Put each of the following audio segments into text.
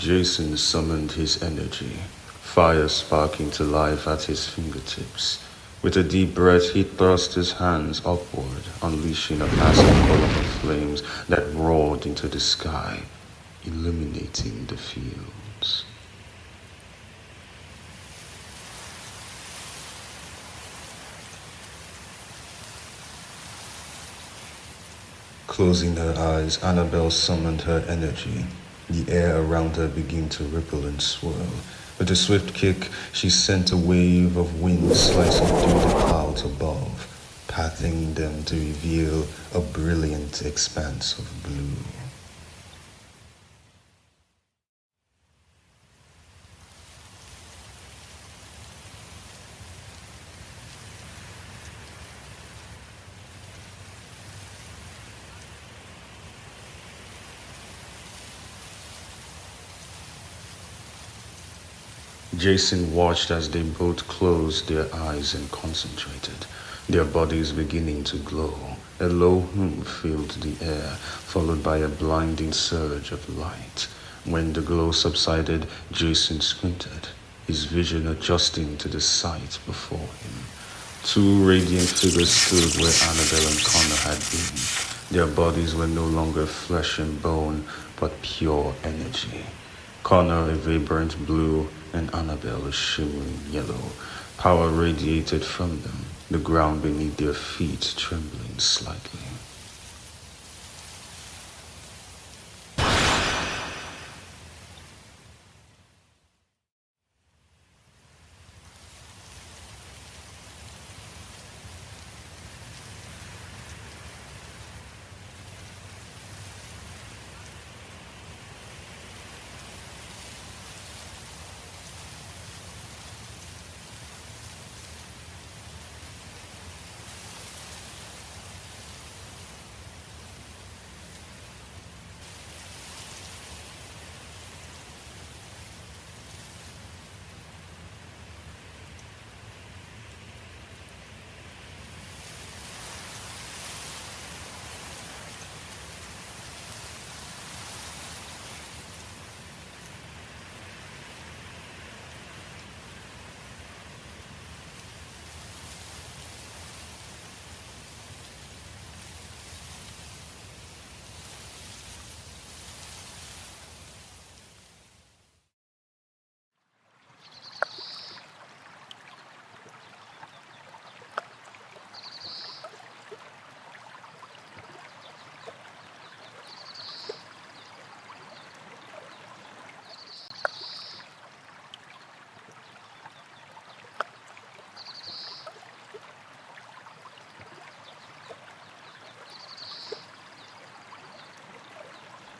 Jason summoned his energy, fire sparking to life at his fingertips. With a deep breath, he thrust his hands upward, unleashing a massive column of flames that roared into the sky, illuminating the fields. Closing her eyes, Annabelle summoned her energy. The air around her began to ripple and swirl. With a swift kick, she sent a wave of wind slicing through the clouds above, pathing them to reveal a brilliant expanse of blue. Jason watched as they both closed their eyes and concentrated, their bodies beginning to glow. A low hum filled the air, followed by a blinding surge of light. When the glow subsided, Jason squinted, his vision adjusting to the sight before him. Two radiant figures stood where Annabelle and Connor had been. Their bodies were no longer flesh and bone, but pure energy. Connor a vibrant blue, and Annabelle a shimmering yellow. Power radiated from them, the ground beneath their feet trembling slightly.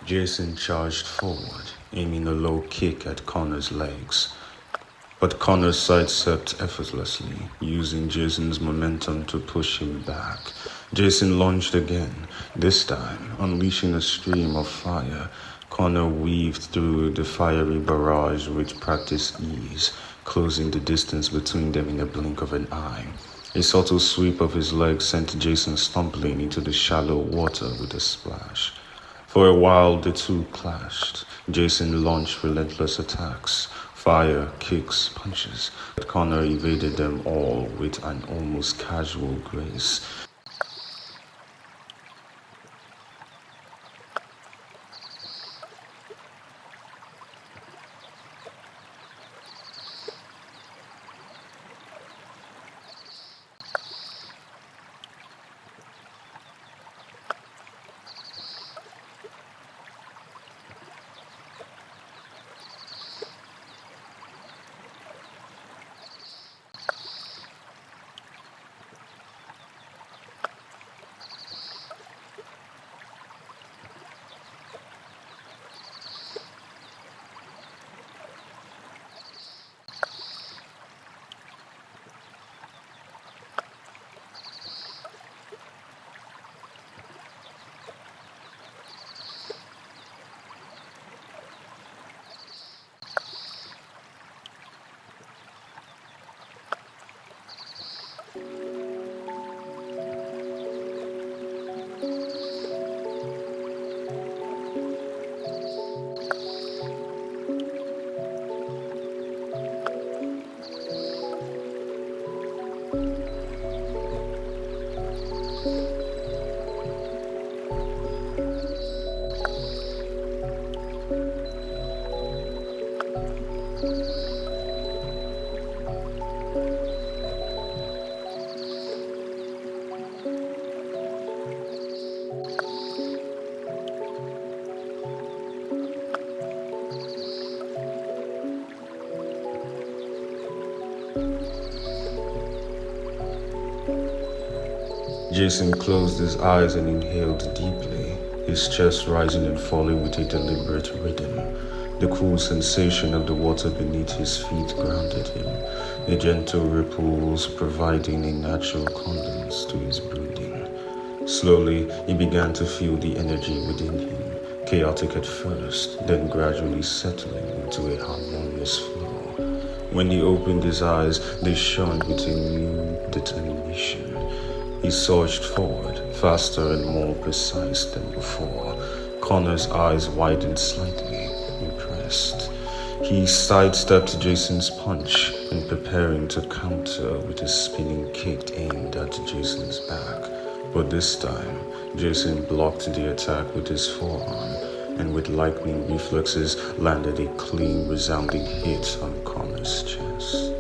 Jason charged forward, aiming a low kick at Connor's legs. But Connor sidestepped effortlessly, using Jason's momentum to push him back. Jason lunged again, this time unleashing a stream of fire. Connor weaved through the fiery barrage with practiced ease, closing the distance between them in a blink of an eye. A subtle sweep of his leg sent Jason stumbling into the shallow water with a splash. For a while, the two clashed. Jason launched relentless attacks, fire, kicks, punches, but Connor evaded them all with an almost casual grace. Jason closed his eyes and inhaled deeply, his chest rising and falling with a deliberate rhythm. The cool sensation of the water beneath his feet grounded him, the gentle ripples providing a natural condensation to his breathing. Slowly, he began to feel the energy within him, chaotic at first, then gradually settling into a harmonious flow. When he opened his eyes, they shone with a new determination. He surged forward, faster and more precise than before. Connor's eyes widened slightly, impressed. He sidestepped Jason's punch and preparing to counter with a spinning kick aimed at Jason's back. But this time, Jason blocked the attack with his forearm and with lightning reflexes landed a clean, resounding hit on Connor's chest.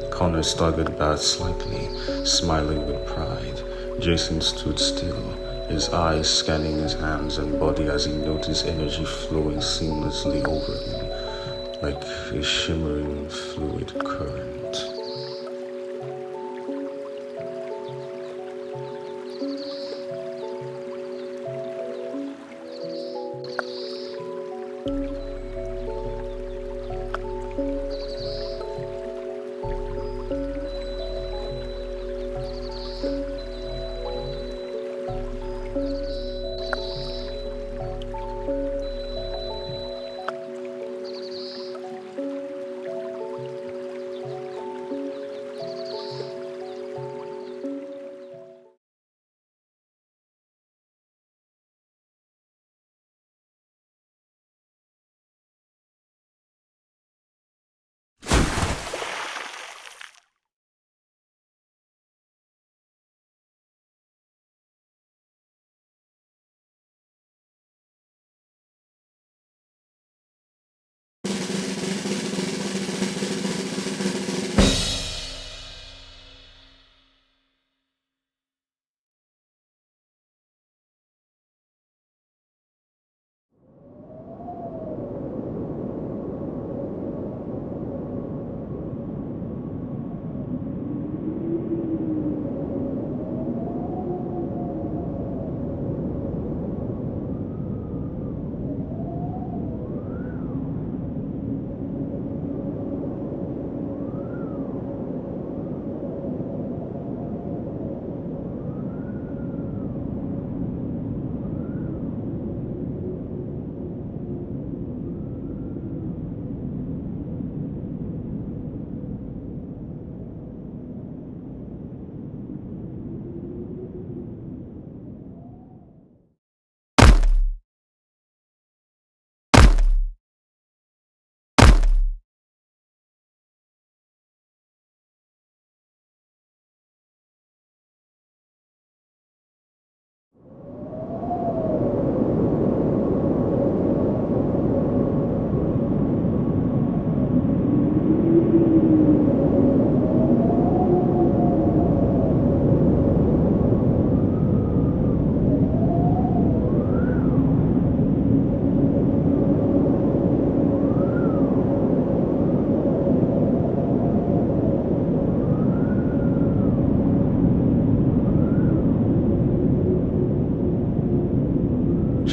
Connor staggered back slightly, smiling with pride. Jason stood still, his eyes scanning his hands and body as he noticed energy flowing seamlessly over him, like a shimmering fluid current.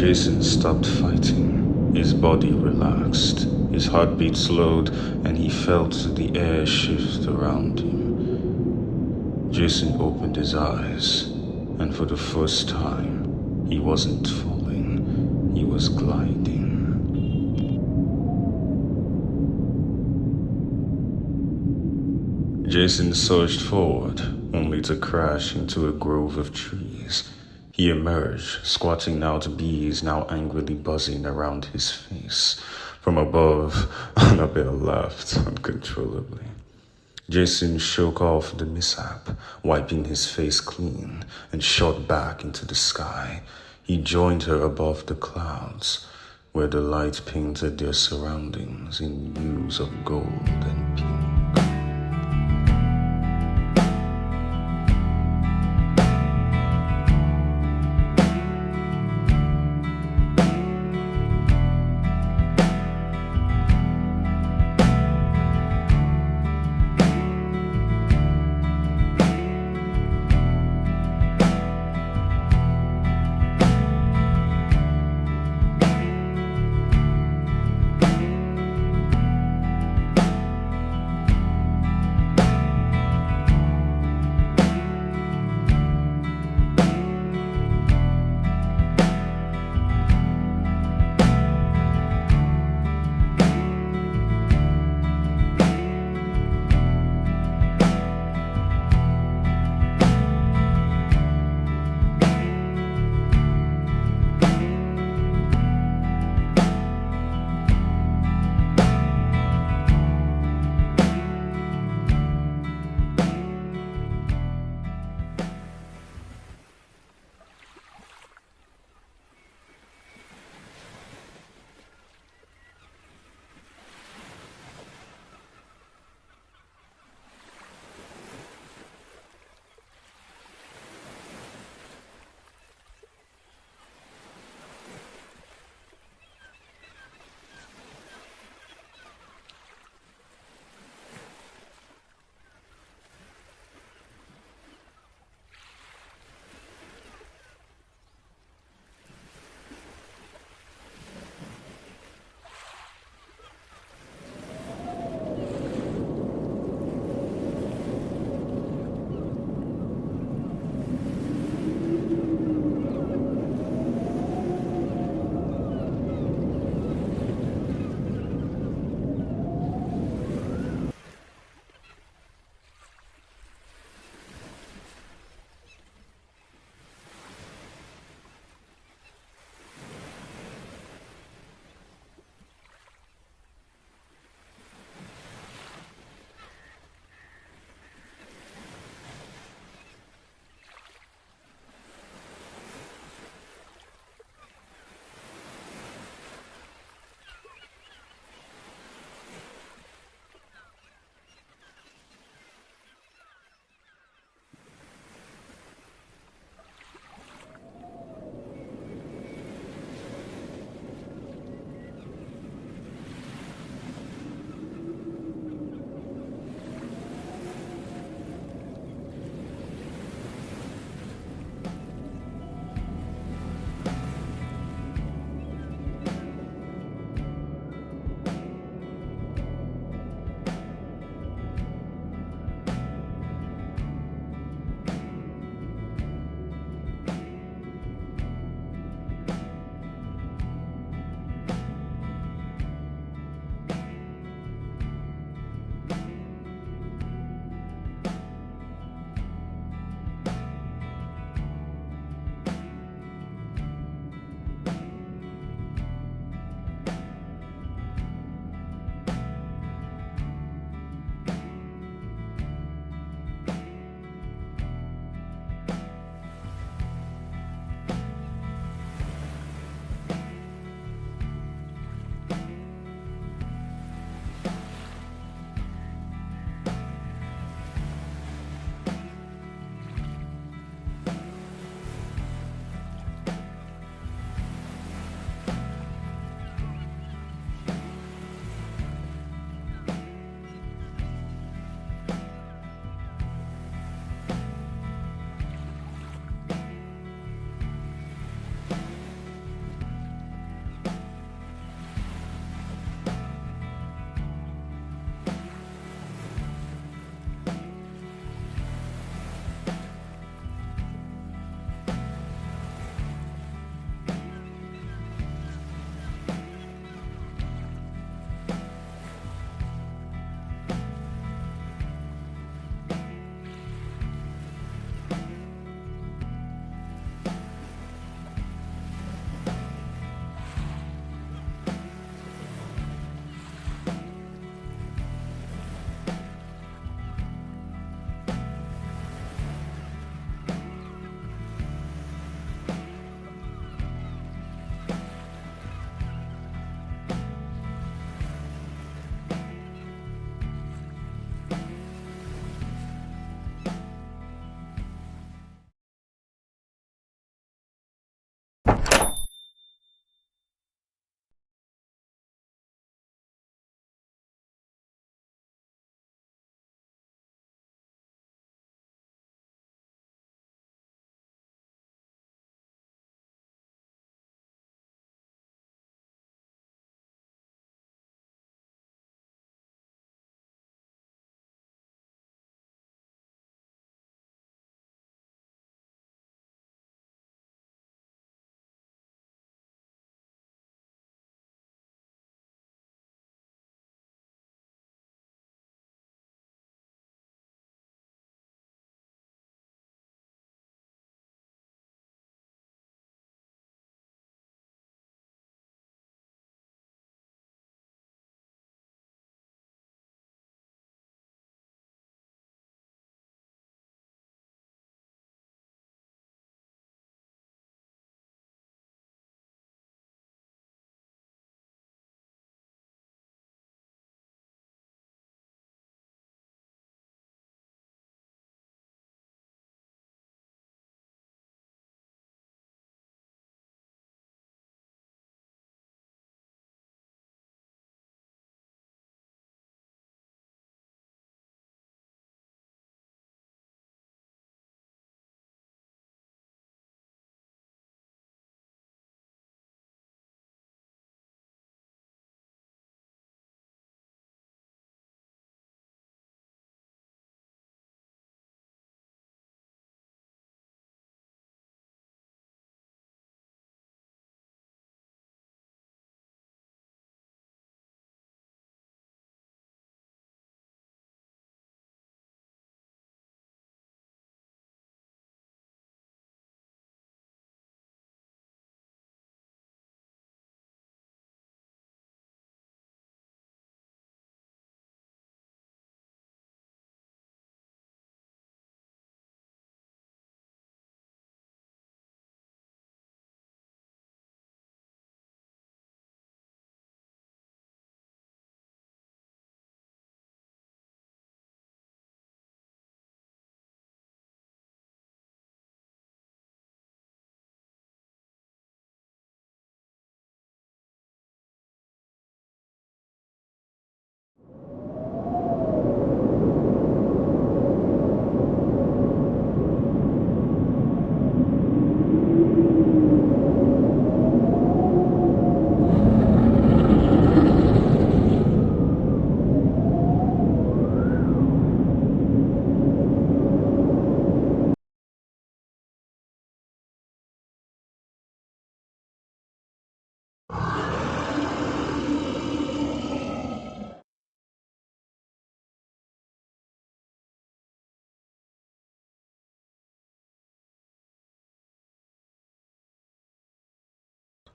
Jason stopped fighting. His body relaxed. His heartbeat slowed and he felt the air shift around him. Jason opened his eyes, and for the first time, he wasn't falling. He was gliding. Jason surged forward, only to crash into a grove of trees. He emerged, squatting now to bees now angrily buzzing around his face. From above, Annabelle laughed uncontrollably. Jason shook off the mishap, wiping his face clean, and shot back into the sky. He joined her above the clouds, where the light painted their surroundings in hues of gold and pink.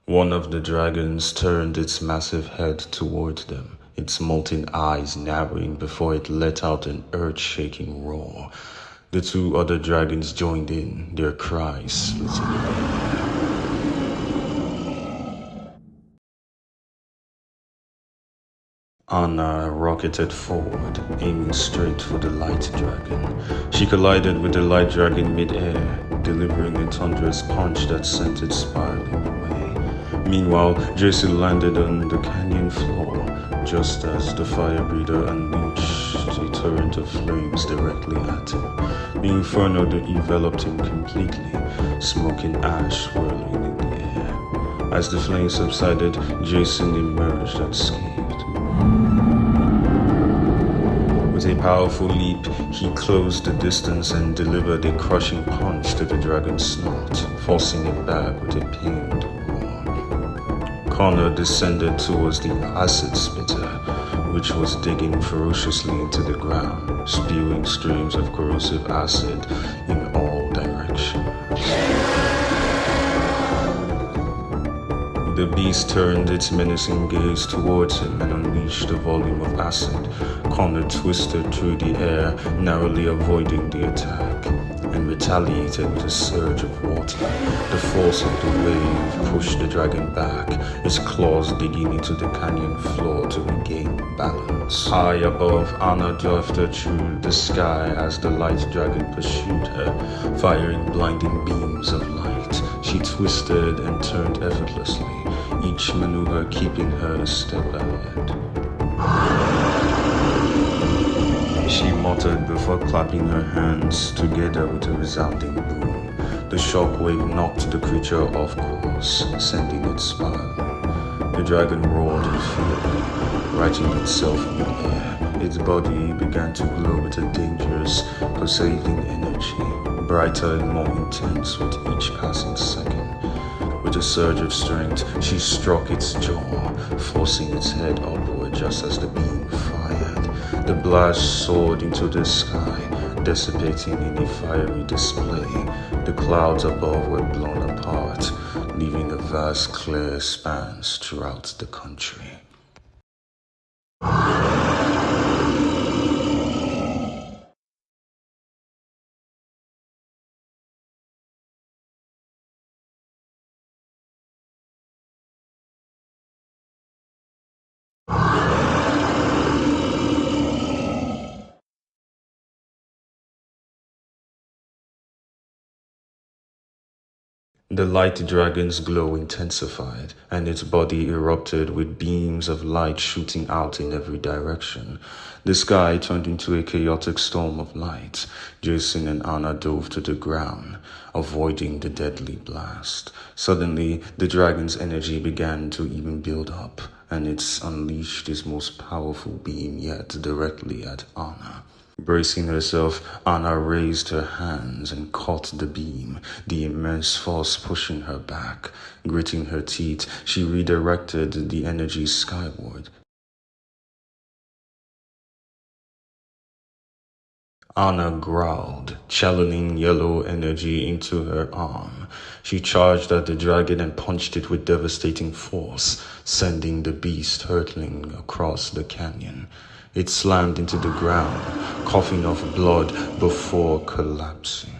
One of the dragons turned its massive head toward them, its molten eyes narrowing before it let out an earth-shaking roar. The two other dragons joined in, their cries splitting the air. Anna rocketed forward, aiming straight for the light dragon. She collided with the light dragon mid-air, delivering a thunderous punch that sent it spiraling away. Meanwhile, Jason landed on the canyon floor, just as the fire breather unleashed a torrent of flames directly at him. The inferno that enveloped him completely, smoke and ash swirling in the air. As the flames subsided, Jason emerged unscathed. With a powerful leap, he closed the distance and delivered a crushing punch to the dragon's snout, forcing it back with a pained roar. Connor descended towards the acid spitter, which was digging ferociously into the ground, spewing streams of corrosive acid in all directions. The beast turned its menacing gaze towards him and unleashed a volume of acid. Connor twisted through the air, narrowly avoiding the attack, and retaliated with a surge of water. The force of the wave pushed the dragon back, its claws digging into the canyon floor to regain balance. High above, Anna drifted through the sky as the light dragon pursued her, firing blinding beams of light. She twisted and turned effortlessly, each maneuver keeping her a step ahead. She muttered before clapping her hands together with a resounding boom. The shockwave knocked the creature off course, sending it spiraling. The dragon roared in fury, righting itself in the air. Its body began to glow with a dangerous, pulsating energy, brighter and more intense with each passing second. With a surge of strength, she struck its jaw, forcing its head upward just as the beam fired. The blast soared into the sky, dissipating in a fiery display. The clouds above were blown apart, leaving a vast clear expanse throughout the country. The light dragon's glow intensified, and its body erupted with beams of light shooting out in every direction. The sky turned into a chaotic storm of light. Jason and Anna dove to the ground, avoiding the deadly blast. Suddenly, the dragon's energy began to even build up, and it unleashed its most powerful beam yet directly at Anna. Bracing herself, Anna raised her hands and caught the beam, the immense force pushing her back. Gritting her teeth, she redirected the energy skyward. Anna growled, channeling yellow energy into her arm. She charged at the dragon and punched it with devastating force, sending the beast hurtling across the canyon. It slammed into the ground, coughing up blood before collapsing.